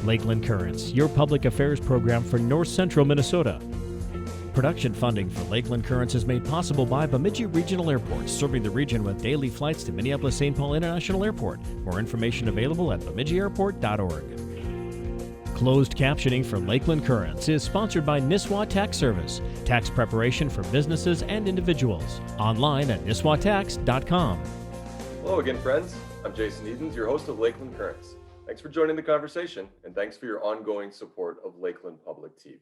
Lakeland Currents, your public affairs program for North Central Minnesota. Production funding for Lakeland Currents is made possible by Bemidji Regional Airport, serving the region with daily flights to Minneapolis-St. Paul International Airport. More information available at bemidjiairport.org. Closed captioning for Lakeland Currents is sponsored by Nisswa Tax Service, tax preparation for businesses and individuals. Online at nisswatax.com. Hello again, friends. I'm Jason Edens, your host of Lakeland Currents. Thanks for joining the conversation, and thanks for your ongoing support of Lakeland Public TV.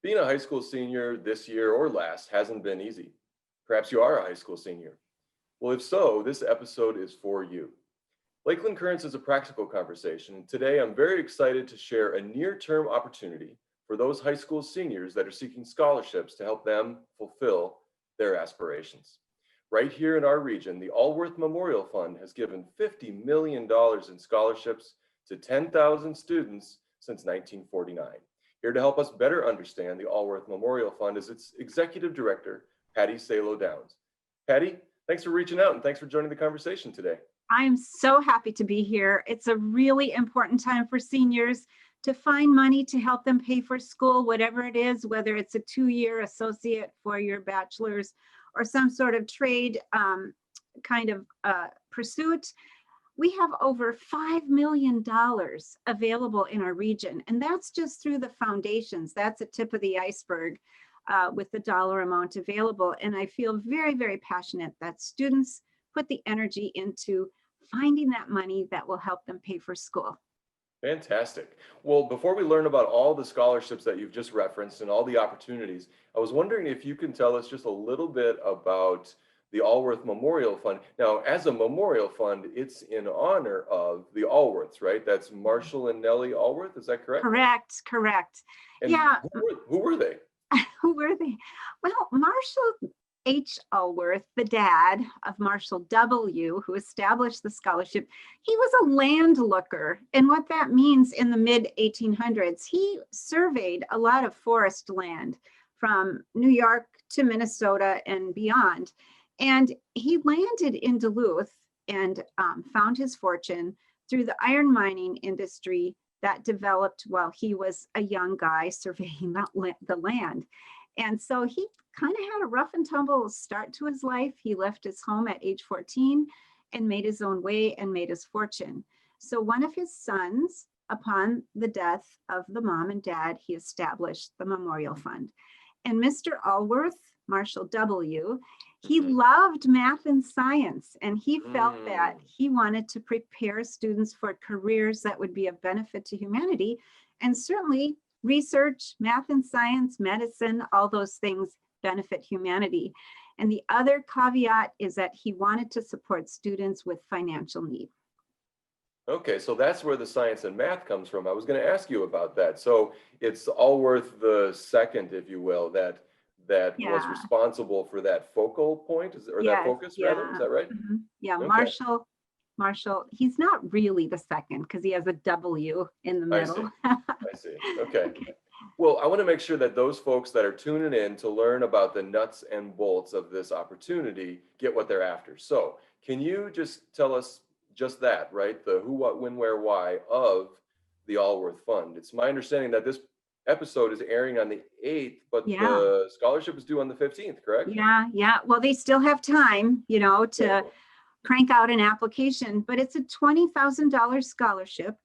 Being a high school senior this year or last hasn't been easy. Perhaps you are a high school senior. Well, if so, this episode is for you. Lakeland Currents is a practical conversation, and today I'm very excited to share a near-term opportunity for those high school seniors that are seeking scholarships to help them fulfill their aspirations. Right here in our region, the Allworth Memorial Fund has given $50 million in scholarships to 10,000 students since 1949. Here to help us better understand the Allworth Memorial Fund is its Executive Director, Patty Salo Downs. Patty, thanks for reaching out and thanks for joining the conversation today. I'm so happy to be here. It's a really important time for seniors to find money to help them pay for school, whatever it is, whether it's a 2-year associate for your bachelor's or some sort of trade pursuit. We have over $5 million available in our region, and that's just through the foundations. That's a tip of the iceberg with the dollar amount available. And I feel very, very passionate that students put the energy into finding that money that will help them pay for school. Fantastic. Well, before we learn about all the scholarships that you've just referenced and all the opportunities, I was wondering if you can tell us just a little bit about the Allworth Memorial Fund. Now, as a memorial fund, it's in honor of the Allworths, right? That's Marshall and Nellie Allworth, is that correct? Correct. And yeah. Who were they? Who were they? Well, Marshall H. Allworth, the dad of Marshall W., who established the scholarship, he was a landlooker. And what that means in the mid-1800s, he surveyed a lot of forest land from New York to Minnesota and beyond. And he landed in Duluth and found his fortune through the iron mining industry that developed while he was a young guy surveying the land. And so he kind of had a rough and tumble start to his life. He left his home at age 14 and made his own way and made his fortune. So one of his sons, upon the death of the mom and dad, he established the Memorial Fund. And Mr. Allworth, Marshall W., he loved math and science, and he felt that he wanted to prepare students for careers that would be of benefit to humanity, and certainly research, math and science, medicine, all those things benefit humanity. And the other caveat is that he wanted to support students with financial need. Okay, so that's where the science and math comes from. I was going to ask you about that. So it's Allworth the second, if you will, that was responsible for that focal point, that focus, rather? Is that right? Mm-hmm. Yeah, okay. Marshall, he's not really the second because he has a W in the middle. I see. Okay. Well, I want to make sure that those folks that are tuning in to learn about the nuts and bolts of this opportunity get what they're after. So can you just tell us just that, right? The who, what, when, where, why of the Allworth Fund. It's my understanding that this episode is airing on the 8th, but the scholarship is due on the 15th, correct? Yeah. Well, they still have time, to crank out an application, but it's a $20,000 scholarship,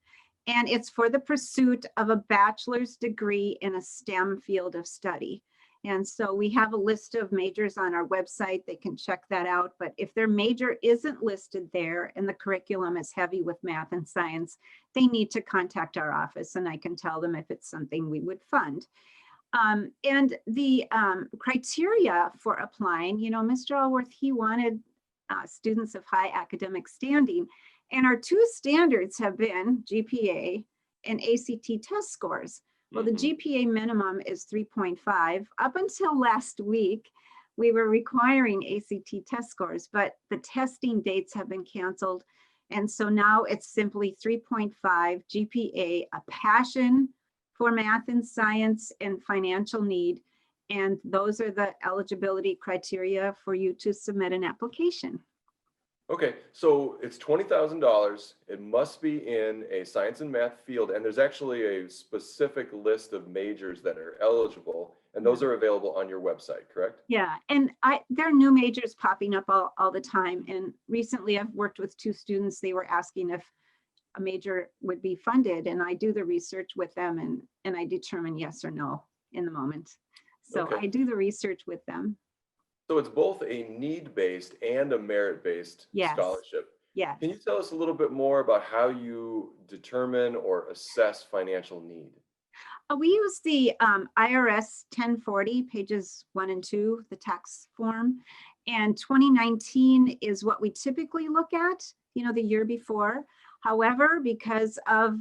and it's for the pursuit of a bachelor's degree in a STEM field of study. And so we have a list of majors on our website. They can check that out. But if their major isn't listed there and the curriculum is heavy with math and science, they need to contact our office, and I can tell them if it's something we would fund. And the criteria for applying, Mr. Allworth, he wanted students of high academic standing. And our two standards have been GPA and ACT test scores. Well, the GPA minimum is 3.5. Up until last week, we were requiring ACT test scores, but the testing dates have been canceled. And so now it's simply 3.5 GPA, a passion for math and science and financial need. And those are the eligibility criteria for you to submit an application. Okay, so it's $20,000. It must be in a science and math field, and there's actually a specific list of majors that are eligible, and those Yeah. are available on your website, correct? Yeah, and there are new majors popping up all the time. And recently I've worked with two students. They were asking if a major would be funded, and I do the research with them, and I determine yes or no in the moment. So Okay, I do the research with them. so it's both a need-based and a merit-based Yes, scholarship. yes. Can you tell us a little bit more about how you determine or assess financial need? We use the IRS 1040 pages 1 and 2, the tax form. And 2019 is what we typically look at, the year before. However, because of,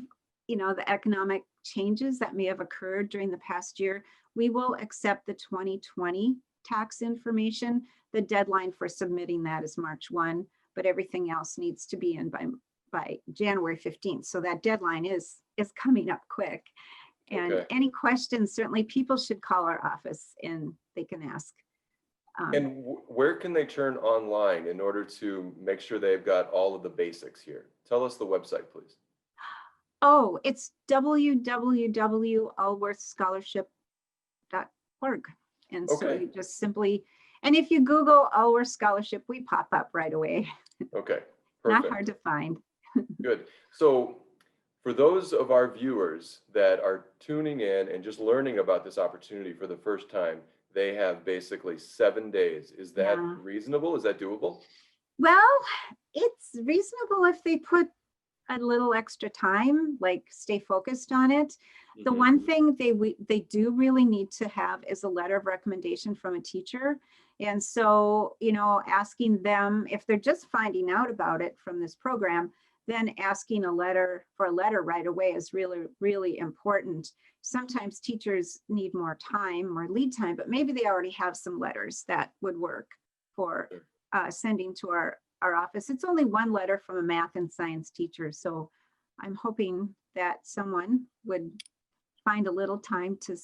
the economic changes that may have occurred during the past year, we will accept the 2020 tax information. The deadline for submitting that is March 1, but everything else needs to be in by January 15th. So that deadline is coming up quick. And Okay. any questions, certainly people should call our office and they can ask. And where can they turn online in order to make sure they've got all of the basics here? Tell us the website, please. Oh, it's www.allworthscholarship.org. And so Okay. you just simply, and if you Google Allworth Scholarship, we pop up right away. Okay. Not Perfect. hard to find. Good. So, for those of our viewers that are tuning in and just learning about this opportunity for the first time, they have basically 7 days. Is that Yeah. reasonable? Is that doable? Well, it's reasonable if they put a little extra time, like stay focused on it. The Hmm. one thing they do really need to have is a letter of recommendation from a teacher. And so, asking them if they're just finding out about it from this program, then asking a letter right away is really, really important. Sometimes teachers need more time, more lead time, but maybe they already have some letters that would work for sending to our office. It's only one letter from a math and science teacher. So I'm hoping that someone would find a little time to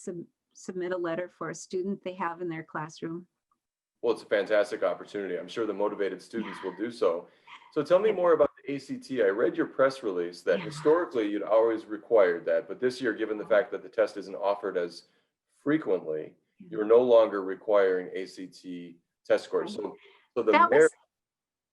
submit a letter for a student they have in their classroom. Well, it's a fantastic opportunity. I'm sure the motivated students will do so. So tell me Yeah. more about the ACT. I read your press release that Yeah. historically you'd always required that, but this year, given the fact that the test isn't offered as frequently, you're no longer requiring ACT test scores. So the That merit, was,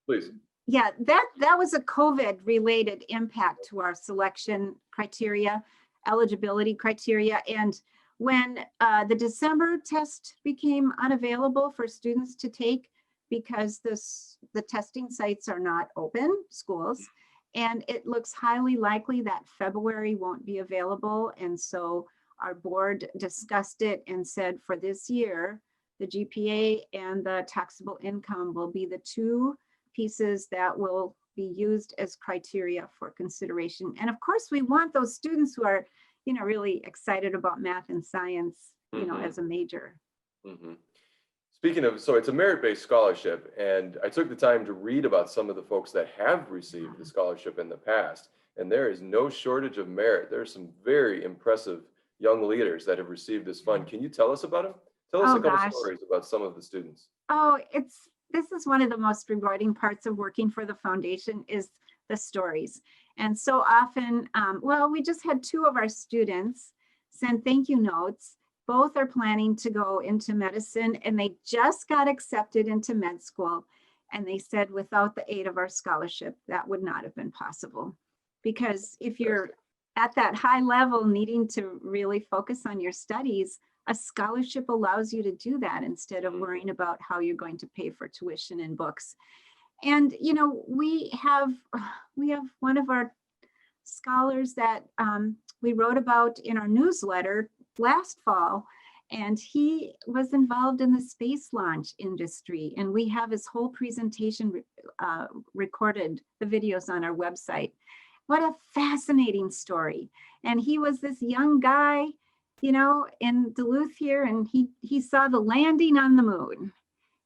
please. yeah, that was a COVID related impact to our selection criteria, eligibility criteria. And when the December test became unavailable for students to take because the testing sites are not open, schools, and it looks highly likely that February won't be available. And so our board discussed it and said for this year, the GPA and the taxable income will be the two pieces that will be used as criteria for consideration. And of course, we want those students who are, really excited about math and science, Mhm. as a major. Mhm. Speaking of, so it's a merit-based scholarship, and I took the time to read about some of the folks that have received the scholarship in the past, and there is no shortage of merit. There are some very impressive young leaders that have received this fund. Can you tell us about them? Tell us Oh a couple gosh. stories about some of the students. Oh, this is one of the most rewarding parts of working for the foundation is the stories. And so often, we just had two of our students send thank you notes. Both are planning to go into medicine and they just got accepted into med school. And they said without the aid of our scholarship, that would not have been possible. Because if you're at that high level needing to really focus on your studies, a scholarship allows you to do that instead of worrying about how you're going to pay for tuition and books. And we have one of our scholars that we wrote about in our newsletter last fall, and he was involved in the space launch industry. And we have his whole presentation recorded, the videos on our website. What a fascinating story. And he was this young guy, in Duluth here, and he saw the landing on the moon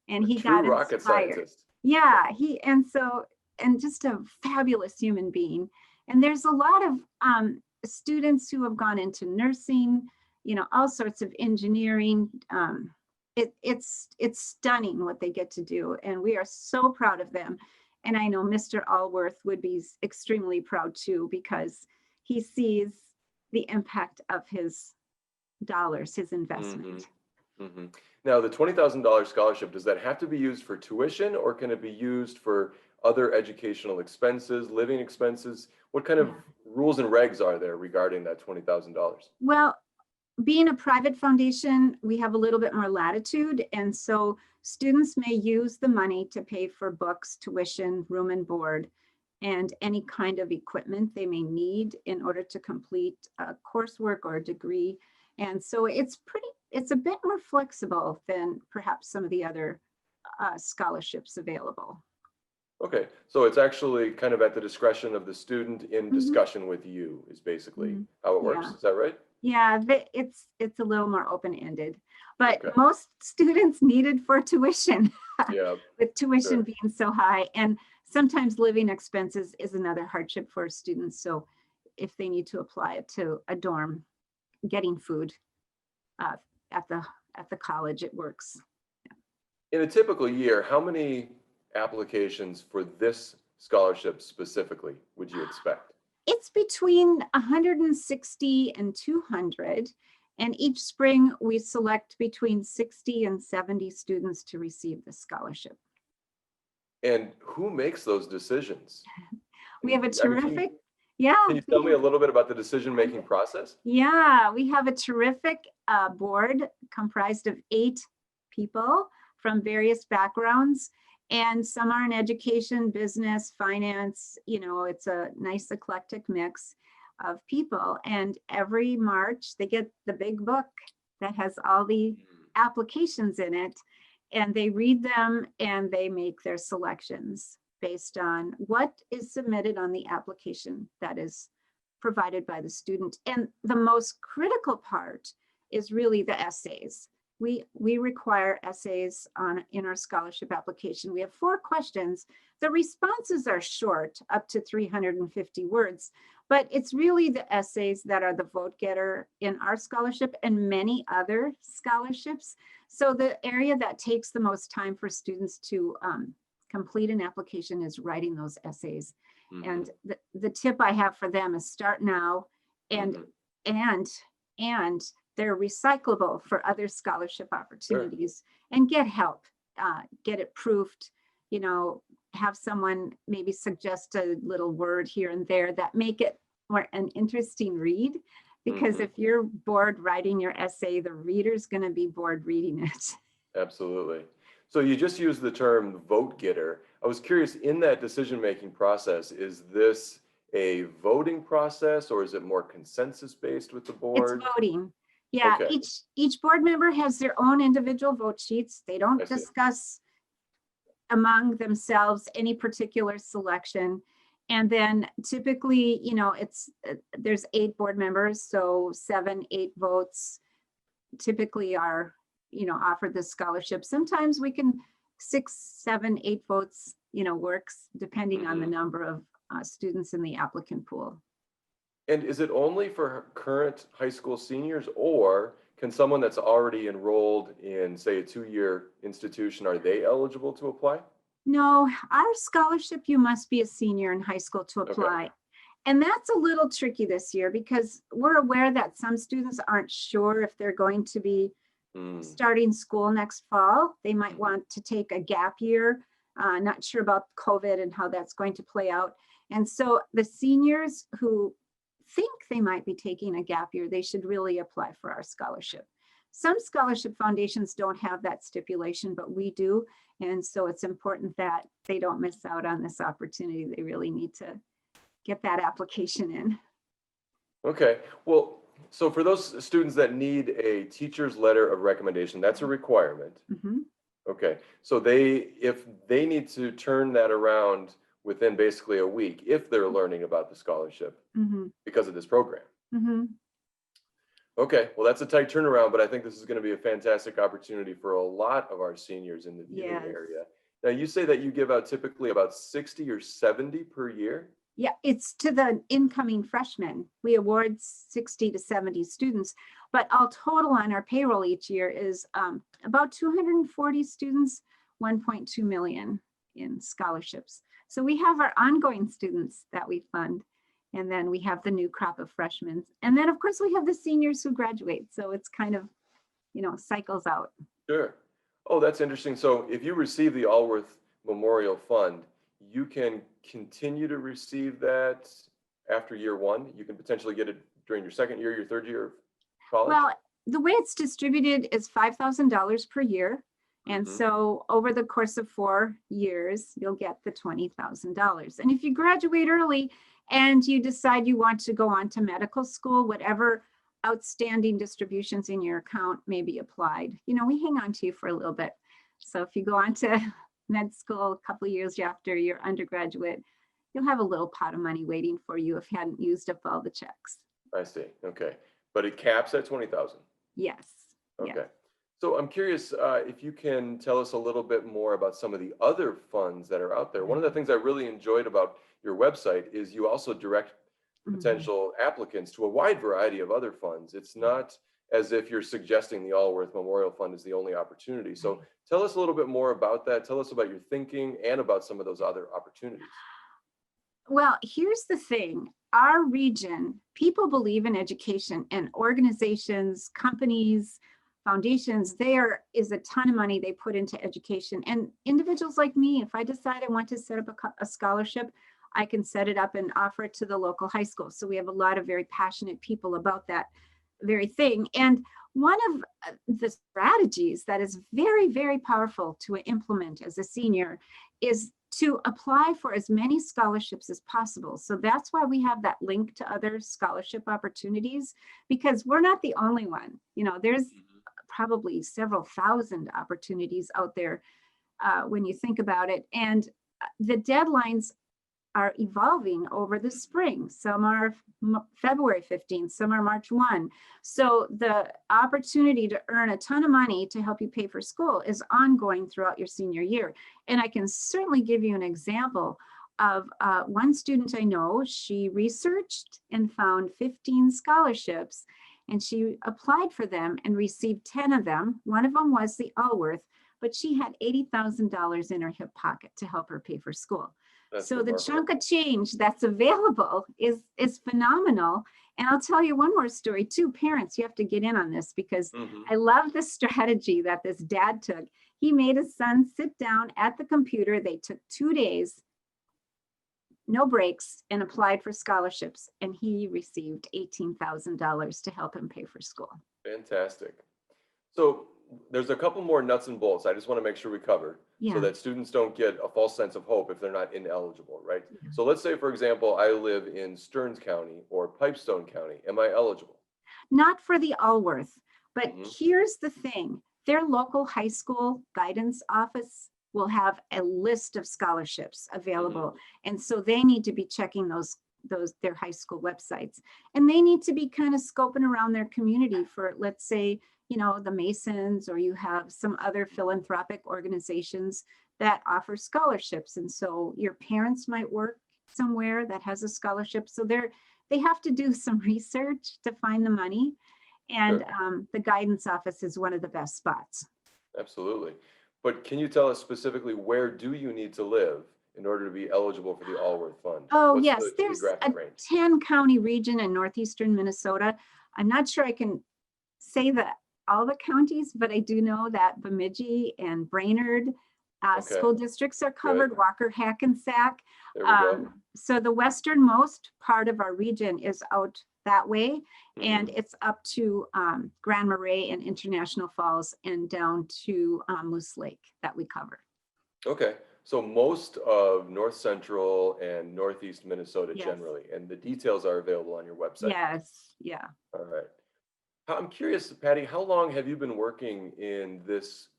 and he True got rocket inspired. scientist. Yeah, and just a fabulous human being. And there's a lot of students who have gone into nursing, all sorts of engineering. It's stunning what they get to do, and we are so proud of them. And I know Mr. Allworth would be extremely proud too, because he sees the impact of his dollars, his investment. Mm-hmm. Now, the $20,000 scholarship, does that have to be used for tuition, or can it be used for other educational expenses, living expenses? What kind of rules and regs are there regarding that $20,000? Well, being a private foundation, we have a little bit more latitude. And so students may use the money to pay for books, tuition, room and board, and any kind of equipment they may need in order to complete coursework or a degree. And so it's a bit more flexible than perhaps some of the other scholarships available. Okay, so it's actually kind of at the discretion of the student in discussion with you is basically how it works. Yeah. Is that right? Yeah, it's a little more open-ended, but Okay. most students need it for tuition. Yeah. With tuition Sure. being so high, and sometimes living expenses is another hardship for students. So if they need to apply it to a dorm, getting food at the college, it works. In a typical year, how many applications for this scholarship specifically would you expect? It's between 160 and 200. And each spring we select between 60 and 70 students to receive the scholarship. And who makes those decisions? We have a I mean, terrific, can you tell me a little bit about the decision-making process? Yeah, we have a terrific board comprised of 8 people from various backgrounds. And some are in education, business, finance, it's a nice eclectic mix of people. And every March they get the big book that has all the applications in it, and they read them and they make their selections based on what is submitted on the application that is provided by the student. And the most critical part is really the essays. We require essays in our scholarship application. We have 4 questions. The responses are short, up to 350 words, but it's really the essays that are the vote getter in our scholarship and many other scholarships. So the area that takes the most time for students to complete an application is writing those essays. And the tip I have for them is start now, and they're recyclable for other scholarship opportunities. Sure. And get help, get it proofed, have someone maybe suggest a little word here and there that make it more an interesting read. Because if you're bored writing your essay, the reader's going to be bored reading it. Absolutely. So you just used the term vote getter. I was curious, in that decision-making process, is this a voting process or is it more consensus-based with the board? It's voting. Yeah, okay. Each board member has their own individual vote sheets. They don't discuss among themselves any particular selection. And then typically, there's 8 board members, so 7, 8 votes typically are, offered the scholarship. Sometimes we can 6, 7, 8 votes, works depending on the number of students in the applicant pool. And is it only for current high school seniors, or can someone that's already enrolled in, say, a 2-year institution, are they eligible to apply? No, our scholarship, you must be a senior in high school to apply. Okay. And that's a little tricky this year because we're aware that some students aren't sure if they're going to be starting school next fall. They might want to take a gap year, not sure about COVID and how that's going to play out. And so the seniors who think they might be taking a gap year, they should really apply for our scholarship. Some scholarship foundations don't have that stipulation, but we do. And so it's important that they don't miss out on this opportunity. They really need to get that application in. Okay, well, so for those students that need a teacher's letter of recommendation, that's a requirement. Okay, so if they need to turn that around within basically a week, if they're learning about the scholarship because of this program. Okay, well, that's a tight turnaround, but I think this is going to be a fantastic opportunity for a lot of our seniors in the viewing area. Now, you say that you give out typically about 60 or 70 per year? Yeah, it's to the incoming freshmen. We award 60 to 70 students, but all total on our payroll each year is about 240 students, 1.2 million in scholarships. So we have our ongoing students that we fund. And then we have the new crop of freshmen. And then of course we have the seniors who graduate. So it's kind of, cycles out. Sure. Oh, that's interesting. So if you receive the Allworth Memorial Fund, you can continue to receive that after year one. You can potentially get it during your second year, your third year of college. Well, the way it's distributed is $5,000 per year. And so over the course of 4 years, you'll get the $20,000. And if you graduate early and you decide you want to go on to medical school, whatever outstanding distributions in your account may be applied. We hang on to you for a little bit. So if you go on to med school a couple of years after your undergraduate, you'll have a little pot of money waiting for you if you hadn't used up all the checks. I see. Okay. But it caps at 20,000. Yes. Okay. Yes. So I'm curious if you can tell us a little bit more about some of the other funds that are out there. One of the things I really enjoyed about your website is you also direct potential applicants to a wide variety of other funds. It's not as if you're suggesting the Allworth Memorial Fund is the only opportunity. So tell us a little bit more about that. Tell us about your thinking and about some of those other opportunities. Well, here's the thing. Our region, people believe in education, and organizations, companies, foundations, there is a ton of money they put into education. And individuals like me, if I decide I want to set up a scholarship, I can set it up and offer it to the local high school. So we have a lot of very passionate people about that very thing. And one of the strategies that is very, very powerful to implement as a senior is to apply for as many scholarships as possible. So that's why we have that link to other scholarship opportunities, because we're not the only one. There's probably several thousand opportunities out there when you think about it. And the deadlines are evolving over the spring. Some are February 15th, some are March 1. So the opportunity to earn a ton of money to help you pay for school is ongoing throughout your senior year. And I can certainly give you an example of one student I know. She researched and found 15 scholarships, and she applied for them and received 10 of them. One of them was the Allworth, but she had $80,000 in her hip pocket to help her pay for school. That's so remarkable. The chunk of change that's available is phenomenal. And I'll tell you one more story too. Parents, you have to get in on this, because I love the strategy that this dad took. He made his son sit down at the computer. They took 2 days, no breaks, and applied for scholarships. And he received $18,000 to help him pay for school. Fantastic. So there's a couple more nuts and bolts I just want to make sure we cover, so that students don't get a false sense of hope if they're not ineligible, right? So let's say, for example, I live in Stearns County or Pipestone County. Am I eligible? Not for the Allworth, but here's the thing. Their local high school guidance office will have a list of scholarships available. And so they need to be checking their high school websites. And they need to be kind of scoping around their community for, let's say, the Masons, or you have some other philanthropic organizations that offer scholarships. And so your parents might work somewhere that has a scholarship. So they have to do some research to find the money. And the guidance office is one of the best spots. Absolutely. But can you tell us specifically, where do you need to live in order to be eligible for the Allworth Fund? Oh, What's yes. the There's a geographic range? 10-county region in northeastern Minnesota. I'm not sure I can say all the counties, but I do know that Bemidji and Brainerd school districts are covered, Walker, Hackensack. There we go. So the westernmost part of our region is out that way, and it's up to Grand Marais and International Falls and down to Moose Lake that we cover. Okay. So most of north central and northeast Minnesota generally, and the details are available on your website. Yes. Yeah. All right. I'm curious, Patty, how long have you been working in this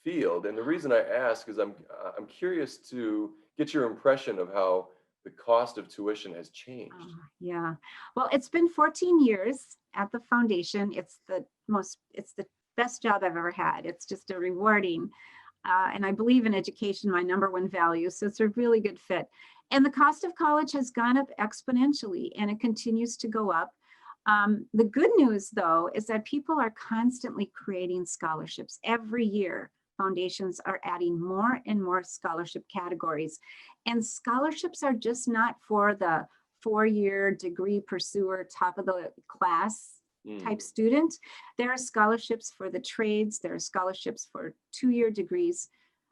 field? And the reason I ask is I'm curious to get your impression of how the cost of tuition has changed. Yeah. Well, it's been 14 years at the foundation. It's the best job I've ever had. It's just a rewarding, and I believe in education, my number one value. So it's a really good fit. And the cost of college has gone up exponentially, and it continues to go up. The good news, though, is that people are constantly creating scholarships every year. foundations are adding more and more scholarship categories. And scholarships are just not for the 4-year degree pursuer, top of the class type student. There are scholarships for the trades. There are scholarships for 2-year degrees,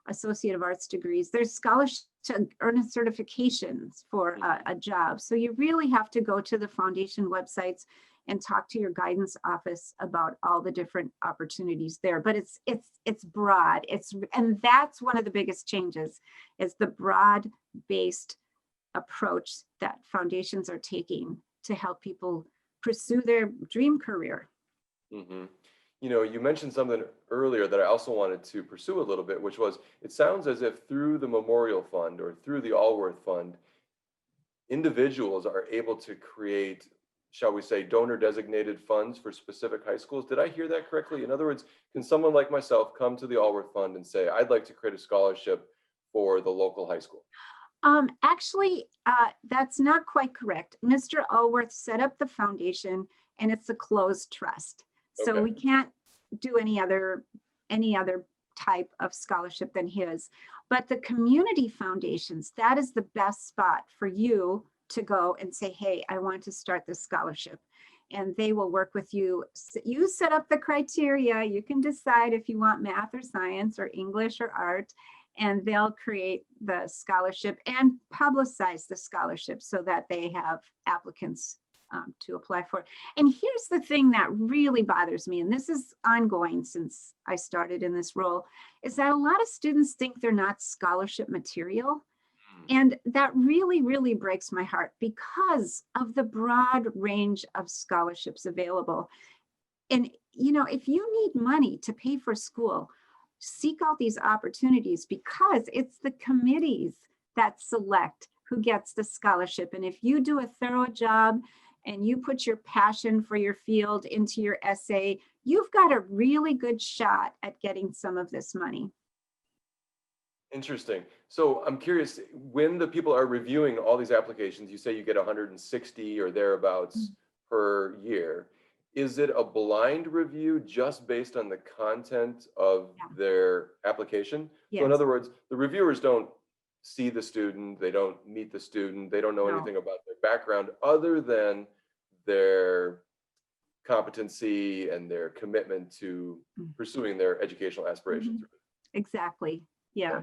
Associate of Arts degrees. There's scholarships to earn a certifications for a job. So you really have to go to the foundation websites and talk to your guidance office about all the different opportunities there. But it's broad. And that's one of the biggest changes, is the broad-based approach that foundations are taking to help people pursue their dream career. Mm-hmm. You know, you mentioned something earlier that I also wanted to pursue a little bit, which was, it sounds as if through the Memorial Fund or through the Allworth Fund, individuals are able to create, shall we say, donor designated funds for specific high schools. Did I hear that correctly? In other words, can someone like myself come to the Allworth Fund and say, I'd like to create a scholarship for the local high school? Actually, that's not quite correct. Mr. Allworth set up the foundation, and it's a closed trust. So Okay. we can't do any other type of scholarship than his. But the community foundations, that is the best spot for you to go and say, hey, I want to start this scholarship. And they will work with you. You set up the criteria. You can decide if you want math or science or English or art, and they'll create the scholarship and publicize the scholarship so that they have applicants to apply for. And here's the thing that really bothers me, and this is ongoing since I started in this role, is that a lot of students think they're not scholarship material. And that really, really breaks my heart because of the broad range of scholarships available. And, you know, if you need money to pay for school, seek out these opportunities, because it's the committees that select who gets the scholarship. And if you do a thorough job and you put your passion for your field into your essay, you've got a really good shot at getting some of this money. Interesting. So I'm curious, when the people are reviewing all these applications, you say you get 160 or thereabouts per year. Is it a blind review just based on the content of their application? Yes. So in other words, the reviewers don't see the student, they don't meet the student, they don't know anything about their background other than their competency and their commitment to pursuing their educational aspirations. Exactly. Yeah.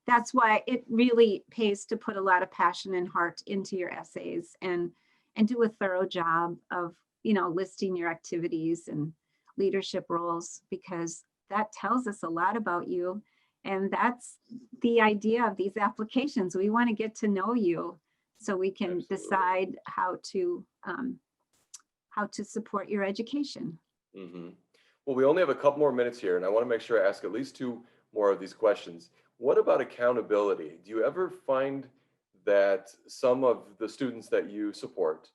That's why it really pays to put a lot of passion and heart into your essays and do a thorough job of, you know, listing your activities and leadership roles, because that tells us a lot about you. And that's the idea of these applications. We want to get to know you so we can decide how to support your education. Mm-hmm. Well, we only have a couple more minutes here, and I want to make sure I ask at least 2 more of these questions. What about accountability? Do you ever find that some of the students that you support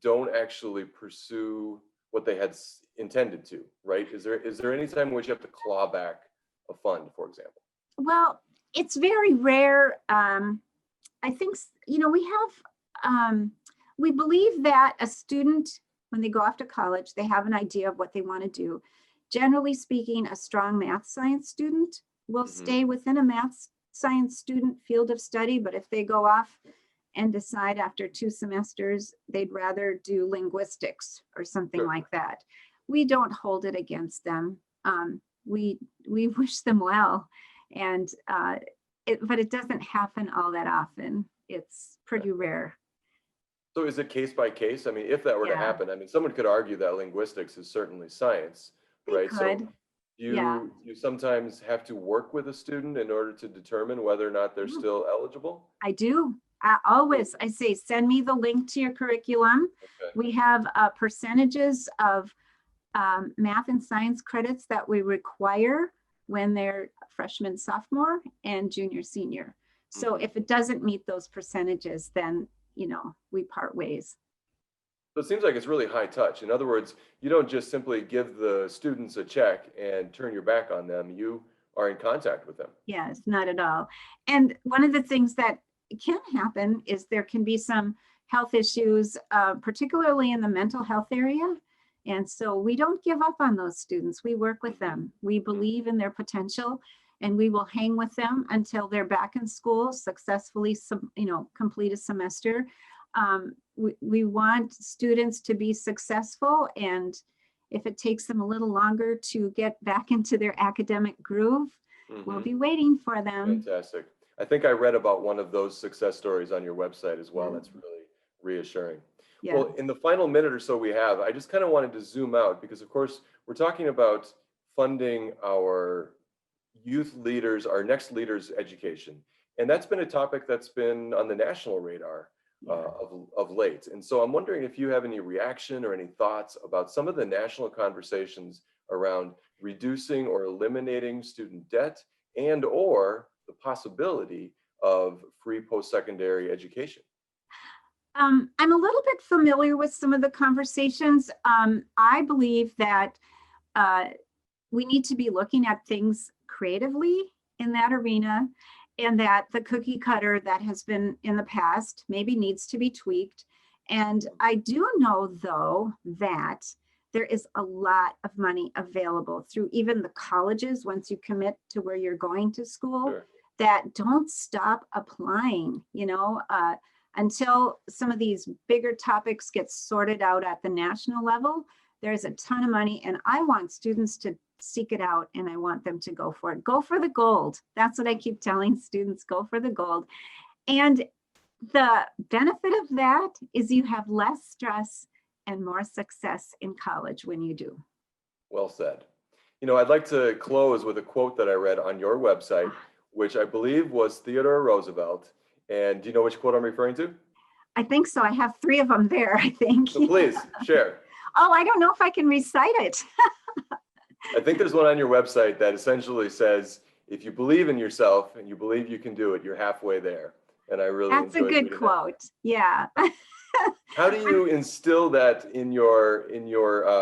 don't actually pursue what they had intended to, right? Is there any time in which you have to claw back a fund, for example? Well, it's very rare. I think, you know, we believe that a student, when they go off to college, they have an idea of what they want to do. Generally speaking, a strong math science student will stay within a math science student field of study, but if they go off and decide after 2 semesters they'd rather do linguistics or something like that, we don't hold it against them. We wish them well, and but it doesn't happen all that often. It's pretty rare. So is it case by case? I mean, if that were to happen, I mean, someone could argue that linguistics is certainly science, right? So you sometimes have to work with a student in order to determine whether or not they're still eligible? I do. I say, send me the link to your curriculum. Okay. We have percentages of math and science credits that we require when they're freshman, sophomore, and junior, senior. So if it doesn't meet those percentages, then, you know, we part ways. So it seems like it's really high touch. In other words, you don't just simply give the students a check and turn your back on them. You are in contact with them. Yes, not at all. And one of the things that can happen is there can be some health issues, particularly in the mental health area. And so we don't give up on those students. We work with them. We believe in their potential. and we will hang with them until they're back in school, successfully, complete a semester. We want students to be successful, and if it takes them a little longer to get back into their academic groove, we'll be waiting for them. Fantastic. I think I read about one of those success stories on your website as well. That's really reassuring. Yeah. Well, in the final minute or so we have, I just kind of wanted to zoom out because, of course, we're talking about funding our youth leaders, our next leaders' education. And that's been a topic that's been on the national radar of late. And so I'm wondering if you have any reaction or any thoughts about some of the national conversations around reducing or eliminating student debt and or the possibility of free post-secondary education. I'm a little bit familiar with some of the conversations. I believe that we need to be looking at things creatively in that arena, and that the cookie cutter that has been in the past maybe needs to be tweaked. And I do know, though, that there is a lot of money available through even the colleges once you commit to where you're going to school. Sure. That don't stop applying, until some of these bigger topics get sorted out at the national level. There's a ton of money, and I want students to seek it out, and I want them to go for it. Go for the gold. That's what I keep telling students, go for the gold. And the benefit of that is you have less stress and more success in college when you do. Well said. I'd like to close with a quote that I read on your website, which I believe was Theodore Roosevelt. And do you know which quote I'm referring to? I think so. I have 3 of them there, I think. So please share. Oh, I don't know if I can recite it. I think there's one on your website that essentially says, if you believe in yourself and you believe you can do it, you're halfway there. And I really That's a good quote. Yeah. How do you instill that in your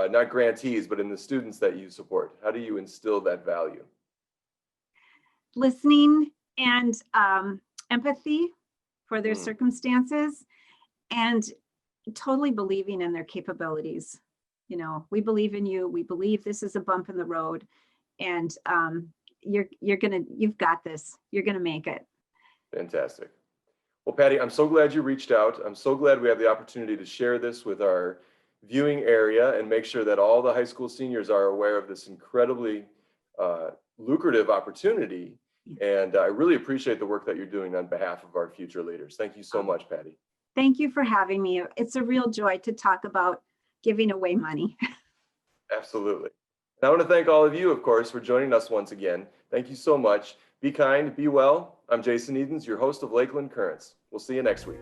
not grantees, but in the students that you support? How do you instill that value? Listening and empathy for their circumstances, and totally believing in their capabilities. We believe in you. We believe this is a bump in the road, and you've got this. You're gonna make it. Fantastic. Well, Patty, I'm so glad you reached out. I'm so glad we have the opportunity to share this with our viewing area and make sure that all the high school seniors are aware of this incredibly lucrative opportunity. And I really appreciate the work that you're doing on behalf of our future leaders. Thank you so much, Patty. Thank you for having me. It's a real joy to talk about giving away money. Absolutely. And I want to thank all of you, of course, for joining us once again. Thank you so much. Be kind, be well. I'm Jason Edens, your host of Lakeland Currents. We'll see you next week.